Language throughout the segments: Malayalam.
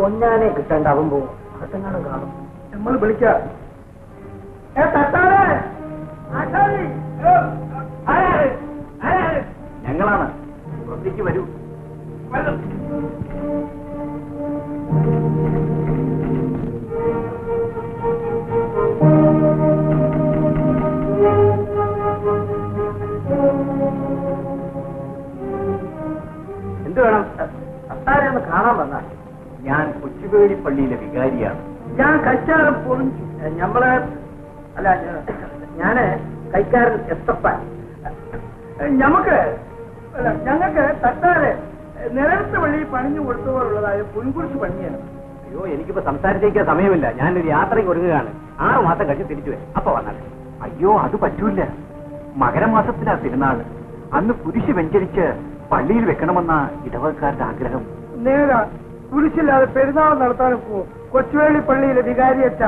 പൊന്നാനെ കിട്ടേണ്ടാവുമ്പോ അതെങ്ങാനും കാണും. നമ്മൾ വിളിക്കാം. ഞങ്ങളാണ്. പുറത്തേക്ക് വരൂ. എന്ത് വേണം? അത്താരെ ഒന്ന് കാണാൻ വന്നാൽ. ഞാൻ കൊച്ചുവേളി പള്ളിയിലെ വികാരിയാണ്. ഞാൻ കൈക്കാരൻ പൊറിഞ്ചു. ഞമ്മള് അല്ല, ഞാന് കൈക്കാരൻ എത്തപ്പാൻ. ഞങ്ങൾക്ക് തട്ടാരെ നിരത്ത് വഴി പണിഞ്ഞു കൊടുത്തുപോലുള്ളതായ പൊൻകുരിശ് പണിയാണ്. അയ്യോ, എനിക്കിപ്പോ സംസാരിച്ചേക്കാൻ സമയമില്ല. ഞാനൊരു യാത്രയ്ക്ക് ഒരുങ്ങുകയാണ്. 6 മാസം കഴിഞ്ഞ് തിരിച്ചു വരും. അപ്പൊ വന്നാൽ. അയ്യോ, അത് പറ്റൂല. മകരമാസത്തിലാ തിരുനാൾ. അന്ന് കുരിശ് വെഞ്ചരിച്ച് പള്ളിയിൽ വെക്കണമെന്ന ഇടവക്കാരുടെ ആഗ്രഹം. നേരാ. കുരിശില്ലാതെ പെരുന്നാൾ നടത്താനും പോവും. കൊച്ചുവേളി പള്ളിയിലെ വികാരിയച്ച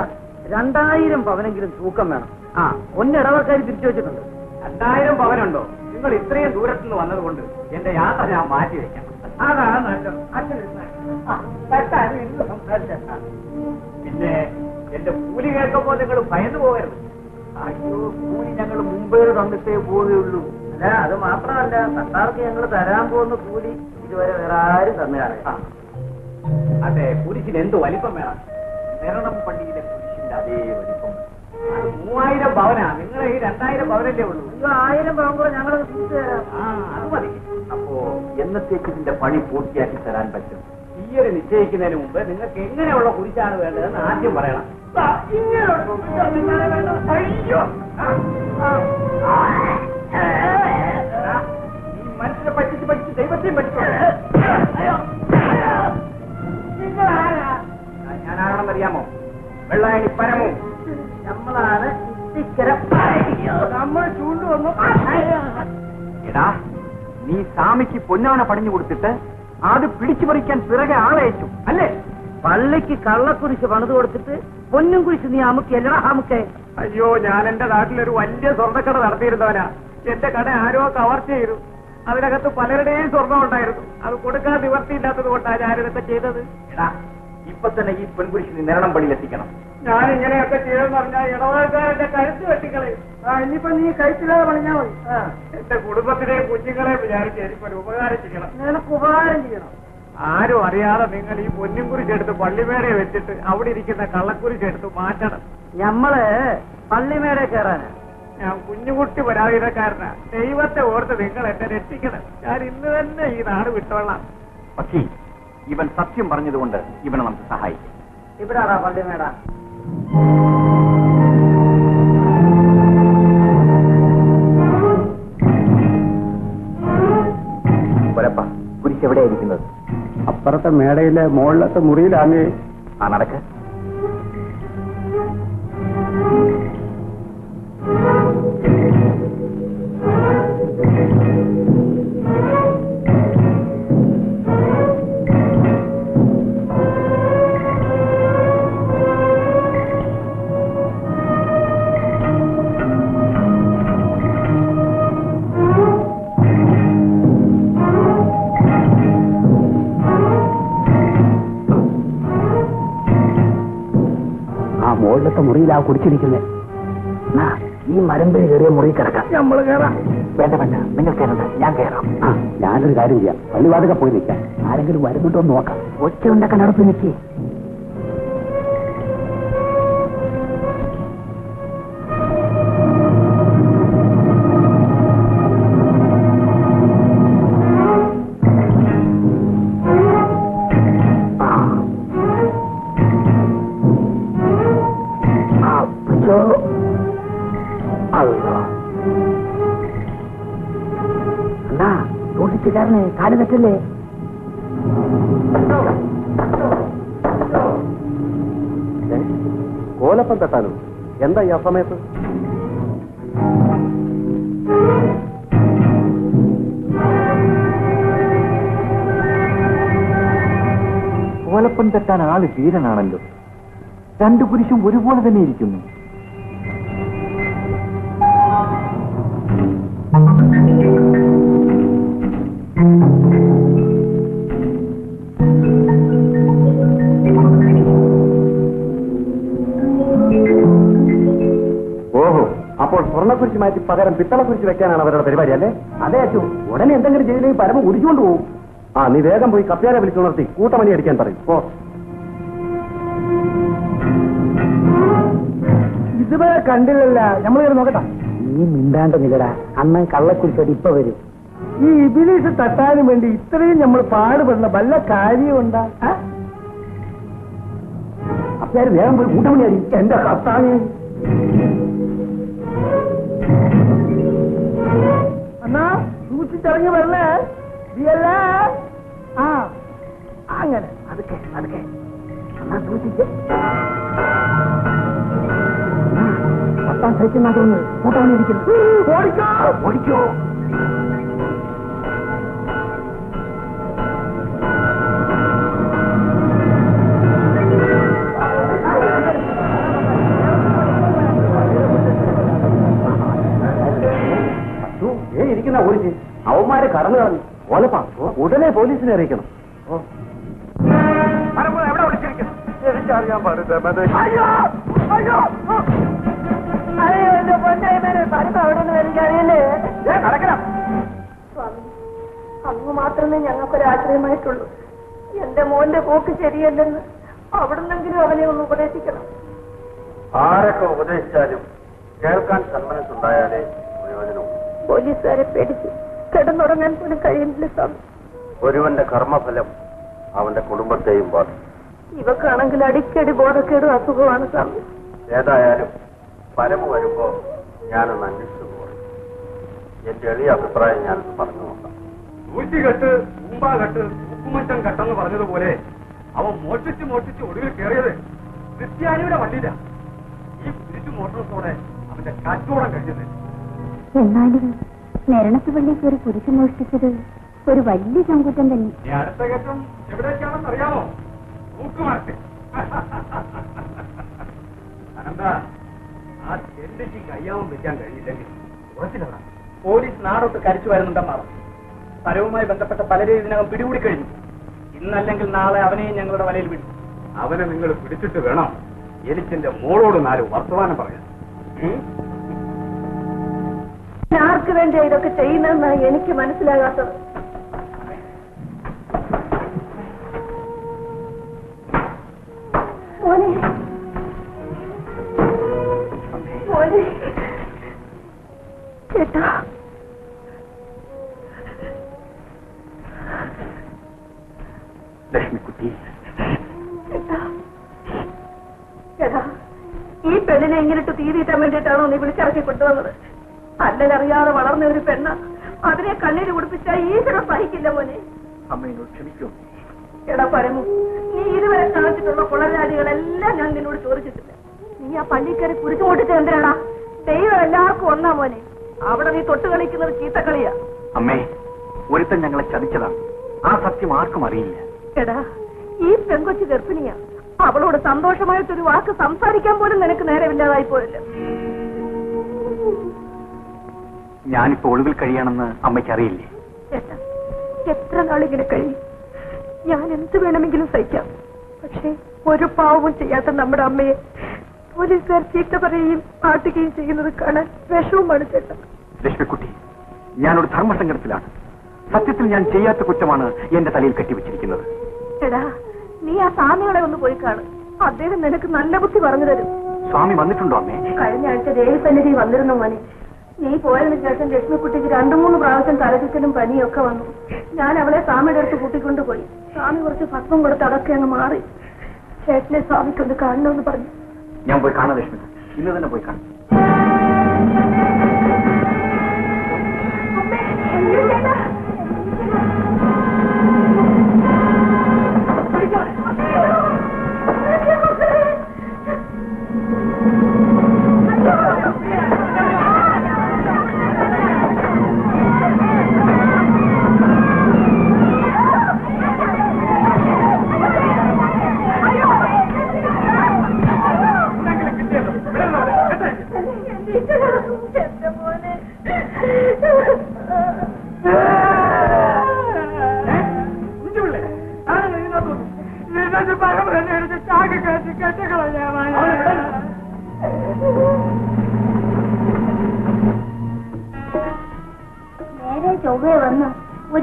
2000 പവനെങ്കിലും തൂക്കം വേണം. ആ, ഒന്നിടവക്കാർ തിരിച്ചു വെച്ചിട്ടുണ്ട്. 2000 പവനുണ്ടോ? നിങ്ങൾ ഇത്രയും ദൂരത്തു നിന്ന് വന്നതുകൊണ്ട് എന്റെ യാത്ര ഞാൻ മാറ്റി വെക്കാം. അതാണ് നല്ലത്. പിന്നെ എന്റെ കൂലി കേൾക്കുമ്പോൾ നിങ്ങൾ ഭയന്നു പോകരുത്. അയ്യോ, കൂലി ഞങ്ങൾ മുമ്പേ തന്നിട്ടേ പോവുകയുള്ളൂ. അല്ല, അത് മാത്രമല്ല, സർക്കാർക്ക് ഞങ്ങൾ തരാൻ പോകുന്ന കൂലി ഇതുവരെ വേറെ ആരും തന്നെയാണ്. അതെ, കുരിശിന് എന്ത് വലിപ്പം വേണം? നിരണം പള്ളിയിലെ കുരിശിന്റെ അതേ വലിപ്പം. 3000 പവനാ. നിങ്ങളെ ഈ 2000 പവനല്ലേ ഉള്ളൂ. 1000 പവൻ കൂടെ ഞങ്ങൾ തിരിച്ചു തരാം. അത് മതി. അപ്പോ എന്നത്തേക്ക് ഇതിന്റെ പണി പൂർത്തിയാക്കി തരാൻ പറ്റും? തീയതി നിശ്ചയിക്കുന്നതിന് മുമ്പ് നിങ്ങൾക്ക് എങ്ങനെയുള്ള കുരിശാണ് വേണ്ടതെന്ന് ആദ്യം പറയണം. ഈ മനുഷ്യനെ പറ്റിച്ച് ദൈവത്തെയും പറ്റിച്ചു. ഞാനാണെന്ന് അറിയാമോ? വെള്ളായണി പരമോ. നമ്മളാണ് നമ്മൾ ചൂണ്ടുവന്നു. എടാ, നീ സ്വാമിക്ക് പൊന്നാണ പണിഞ്ഞു കൊടുത്തിട്ട് അത് പിടിച്ചു പറിക്കാൻ പിറകെ ആളയച്ചു അല്ലേ? പള്ളിക്ക് കള്ളക്കുരിശ് പണിത് കൊടുത്തിട്ട് പൊന്നും കുരിശ് നീ അമുക്കല്ലടാ അമുക്കേ. അയ്യോ, ഞാൻ എന്റെ നാട്ടിലൊരു വലിയ സ്വർണ്ണക്കട നടത്തിയിരുന്നവനാ. എന്റെ കട ആരോ കവർച്ച ചെയ്തു. അതിനകത്ത് പലരുടെയും സ്വർണം ഉണ്ടായിരുന്നു. അത് കൊടുക്കാൻ നിവർത്തിയില്ലാത്തത് കൊണ്ടാണ് ഞാനിതൊക്കെ ചെയ്തത്. എടാ, ഇപ്പൊ തന്നെ ഈ പെൺകുരിശിന് നിരണം പള്ളിയിൽ എത്തിക്കണം. ഞാൻ ഇങ്ങനെയൊക്കെ ചെയ്തെന്ന് പറഞ്ഞാൽ ഇടവകക്കാരന്റെ കഴുത്ത് വെട്ടിക്കളെ. ഇനിയിപ്പോ നീ കഴിച്ചില്ലാതെ പണിഞ്ഞാൽ മതി. എന്റെ കുടുംബത്തിലെയും കുഞ്ഞുങ്ങളെയും വിചാരിച്ച് എനിക്കൊരു ഉപകാരം ചെയ്യണം. നിനക്ക് ഉപകാരം ചെയ്യണം. ആരും അറിയാതെ നിങ്ങൾ ഈ പൊന്നും കുരിശെടുത്ത് പള്ളിമേടയെ വെച്ചിട്ട് അവിടെ ഇരിക്കുന്ന കള്ളക്കുരിശെടുത്ത് മാറ്റണം. ഞമ്മള് പള്ളിമേടെ കയറാനാ. ഞാൻ കുഞ്ഞുകുട്ടി പരാതിക്കാരനാ. ദൈവത്തെ ഓർത്ത് നിങ്ങൾ എന്നെ രക്ഷിക്കണം. ഞാൻ ഇന്ന് തന്നെ ഈ നാട് വിട്ടോളാം. പക്ഷേ ഇവൻ സത്യം പറഞ്ഞതുകൊണ്ട് ഇവനെ നമുക്ക് സഹായിക്കും. ഇവിടാടാ പള്ളിമേട. കുരിശ് എവിടെയായിരിക്കുന്നത്? അപ്പുറത്തെ മേടയിലെ മുകളിലത്തെ മുറിയിലാണ്. ആ, നടക്ക്. മുകളിലത്തെ മുറിയിലാ കുടിച്ചിരിക്കുന്നത്. ഈ മരമ്പേ കയറിയ മുറി കിടക്കാം. നമ്മൾ കയറാം. വേണ്ട വേണ്ട, നിങ്ങൾ കയറണ്ട, ഞാൻ കയറാം. ഞാനൊരു കാര്യം ചെയ്യാം. പള്ളിവാതിക പോയി നിൽക്കാം. ആരെങ്കിലും വരുന്നുണ്ടോ എന്ന് നോക്കാം. ഒച്ച ഉണ്ടാക്കാൻ അടുത്ത് നിൽക്കേ. തോട്ടിച്ചുകാരനെ കാല് തെറ്റല്ലേ? കോലപ്പം തട്ടാനോ? എന്താ ഈ അസമയത്ത്? കോലപ്പം തട്ടാൻ ആള് ധീരനാണല്ലോ. 2 കുരിശും ഒരുപോലെ തന്നെ ഇരിക്കുന്നു. പകരം പിത്തള കുരിച്ച് വെക്കാനാണ് അവരുടെ പരിപാടി അല്ലേ? അതെ അച്ചു, ഉടനെ എന്തെങ്കിലും ചെയ്തില്ലെങ്കിൽ പരമ കുടിച്ചുകൊണ്ട് പോകും. ആ, നീ വേഗം പോയി കപ്പ്യാരെ വിളിച്ചുണർത്തി കൂട്ടമണി അടിക്കാൻ പറയും. ഓ, ഇതുവരെ കണ്ടില്ലല്ല, നമ്മൾ നോക്കട്ടെ. നീ മിണ്ടാണ്ട് നിലടാ, അന്ന് കള്ളക്കുരിശോട് ഇപ്പൊ വരും. ഈ ഇബിലീസ് തട്ടാനും വേണ്ടി ഇത്രയും നമ്മൾ പാടുപെടുന്ന വല്ല കാര്യമുണ്ടാ? കപ്പ്യാര് വേഗം പോയി കൂട്ടമണി അടി. എന്റെ കർത്താവേ, എന്നാ സൂക്ഷിച്ചിറങ്ങി വരണേ. ഇതല്ലേ? ആ, അങ്ങനെ അതൊക്കെ അതൊക്കെ എന്നാ സൂക്ഷിച്ച്. പത്താം സൈക്കിളിനാ തോന്നുന്നു കൂട്ടമണി ഇരിക്കുന്നു. ഓടിക്കോ ഓടിക്കോ. ഇരിക്കുന്ന ഓടിച്ച് അവന്മാരെ കടന്നു കളഞ്ഞു. ഓലപ്പാ, ഉടനെ പോലീസിനെ അറിയിക്കണം. എവിടെ വിളിച്ചിരിക്കുന്നു? എനിക്കറിയാൻ പാടില്ല. അയ്യോ അയ്യോ അയ്യോ, എന്റെ പൊന്നേമേനെ പരമ്പ അവിടെ നിന്ന് എനിക്കറിയില്ലേ? നടക്കണം. സ്വാമി, അങ്ങ് മാത്രമേ ഞങ്ങൾക്കൊരാശ്രയമായിട്ടുള്ളൂ. എന്റെ മോന്റെ പോക്ക് ശരിയല്ലെന്ന് അവിടുന്നെങ്കിലും അവനെ ഒന്ന് ഉപദേശിക്കണം. ആരൊക്കെ ഉപദേശിച്ചാലും കേൾക്കാൻ സന്മനസ്സുണ്ടായാലേ പ്രയോജനവും. പോലീസുകാരെ പേടിച്ച് കിടന്നുറങ്ങാൻ പോലും കഴിയുന്നില്ല സ്വാമി. ഒരുവന്റെ കർമ്മഫലം അവന്റെ കുടുംബത്തെയും ബാധിക്കും. ഇവക്കാണെങ്കിൽ അടിക്കടി ബോധക്കേടും അസുഖമാണ് സ്വാമി. ഏതായാലും പരമ വരുമ്പോ ഞാനൊന്ന് അന്വേഷിച്ചു പോകും. എന്റെ എളിയ അഭിപ്രായം ഞാനൊന്ന് പറഞ്ഞു നോക്കാം. നൂറ്റികെട്ട് മുമ്പാകെട്ട് ഉപ്പുമച്ചൻ കെട്ടെന്ന് പറഞ്ഞതുപോലെ അവൻ മോഷ്ടിച്ച് ഒടുവിൽ കയറിയത് ക്രിസ്ത്യാനിയുടെ വണ്ടിയില്ല. ഈ പിരിച്ചു മോഷണത്തോടെ അവന്റെ കച്ചവടം കഴിഞ്ഞത്. എന്നാലും മരണത്ത് പള്ളി കയറി കുരിശു മോഷ്ടിച്ചത് ഒരു വലിയ ചങ്കൂറ്റം തന്നെ. ഈ അടുത്ത ഘട്ടം എവിടേക്കാണെന്ന് അറിയാമോ? തൂക്കുമാരത്തെ. അനന്താ, ആ ചെണ്ടിക്ക് കയ്യാവും വെക്കാൻ കഴിയില്ലെങ്കിൽ കുറച്ചില്ലടാ. പോലീസ് നാടൊട്ട് കരിച്ചു വരുന്നുണ്ടെന്നാണ്. സ്ഥലവുമായി ബന്ധപ്പെട്ട പലരെയും ഇതിനകം പിടികൂടി കഴിഞ്ഞു. ഇന്നല്ലെങ്കിൽ നാളെ അവനെയും ഞങ്ങളുടെ വലയിൽ വിടും. അവനെ നിങ്ങൾ പിടിച്ചിട്ട് വേണം എനിക്കെന്റെ മോളോട് 4 വർത്തമാനം പറയാൻ. ആർക്ക് വേണ്ടിയാ ഇതൊക്കെ ചെയ്യുന്നതെന്നാണ് എനിക്ക് മനസ്സിലാകാത്തത്. മോനെ മോനെ ചേട്ടാ, ലക്ഷ്മിക്കുട്ടി, ചേട്ടാ, ചേട്ടാ, ഈ പെണ്ണിനെ ഇങ്ങനിട്ട് തീരിയിട്ടാൻ വേണ്ടിയിട്ടാണോ നീ വിളിച്ചിറക്കി കൊണ്ടുവന്നത്? അല്ലലറിയാതെ വളർന്ന ഒരു പെണ്ണ അതിനെ കണ്ണീര് കുടിപ്പിച്ചാൽ ഈശ്വരം സഹിക്കില്ല മോനെ. അമ്മയോട് ക്ഷമിക്കൂ. എടാ പരമു, നീ ഇതുവരെ കാണിച്ചിട്ടുള്ള കുളരാജികളെല്ലാം ഞാൻ നിന്നോട് ചോദിച്ചിട്ടില്ല. നീ ആ പള്ളിക്കറി കുറിച്ചു കൊണ്ടിട്ട് എന്തിനാടാ? ദൈവം എല്ലാവർക്കും ഒന്നാ മോനെ. അവിടെ നീ തൊട്ട് കളിക്കുന്നത് ചീത്തക്കളിയാ. അമ്മേ, ഒരുത്തൻ ഞങ്ങളെ ചതിച്ചതാണ്. ആ സത്യം ആർക്കും അറിയില്ല. എടാ, ഈ പെങ്കൊച്ചു ഗർഭിണിയാ. അവളോട് സന്തോഷമായിട്ടൊരു വാക്ക് സംസാരിക്കാൻ പോലും നിനക്ക് നേരമില്ലാതായി പോയില്ല. ഞാനിപ്പോ ഒളിവിൽ കഴിയാണെന്ന് അമ്മയ്ക്ക് അറിയില്ലേ? ചേട്ടാ, എത്ര നാളിങ്ങനെ കഴിയും? ഞാൻ എന്ത് വേണമെങ്കിലും സഹിക്കാം. പക്ഷെ ഒരു പാവവും ചെയ്യാത്ത നമ്മുടെ അമ്മയെ പോലീസുകാർ ചീത്ത പറയുകയും ആട്ടുകയും ചെയ്യുന്നത് കാണാൻ വിഷവുമാണ് ചേട്ടാ. ലക്ഷ്മിക്കുട്ടി, ഞാനൊരു ധർമ്മസങ്കടത്തിലാണ്. സത്യത്തിൽ ഞാൻ ചെയ്യാത്ത കുറ്റമാണ് എന്റെ തലയിൽ കെട്ടിവെച്ചിരിക്കുന്നത്. എടാ, നീ ആ സ്വാമികളെ ഒന്ന് പോയി കാണും. അദ്ദേഹം നിനക്ക് നല്ല ബുദ്ധി പറഞ്ഞു തരും. സ്വാമി വന്നിട്ടുണ്ടോ അമ്മേ? കഴിഞ്ഞ ആഴ്ച ദേവസന്നിധി വന്നിരുന്നു മോനെ. നീ പോയതിനു ശേഷം ലക്ഷ്മിക്കുട്ടിക്ക് 2-3 പ്രാവശ്യം തലചുറ്റലും പനിയൊക്കെ വന്നു. ഞാൻ അവളെ സ്വാമിയുടെ അടുത്ത് കൂട്ടിക്കൊണ്ടുപോയി. സ്വാമി കുറച്ച് ഭസ്മം കൊടുത്ത് അതൊക്കെ അങ്ങ് മാറി. ചേട്ടനെ സ്വാമിക്കൊന്ന് കാണണമെന്ന് പറഞ്ഞു. ഞാൻ പോയി കാണാം ലക്ഷ്മി, ഇന്ന് തന്നെ പോയി കാണാം.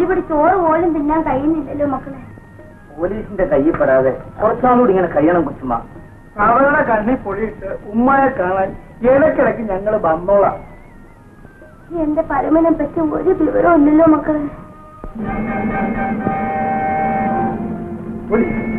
ഒരുപടി ചോറ് പോലും തിന്നാൻ കഴിയുന്നില്ലല്ലോ മക്കളെ. പോലീസിന്റെ കയ്യിൽ പെടാതെ കുറച്ചാളൂടി ഇങ്ങനെ കഴിയണം കൊച്ചുമ്മ. അവരുടെ കണ്ണിൽ പൊടിയിട്ട് ഉമ്മയെ കാണാൻ ഇടയ്ക്കിടയ്ക്ക് ഞങ്ങൾ വന്നോളാം. എന്റെ പരമനെ പറ്റി ഒരു വിവരവും ഇല്ലല്ലോ മക്കളെ. പോലീസ്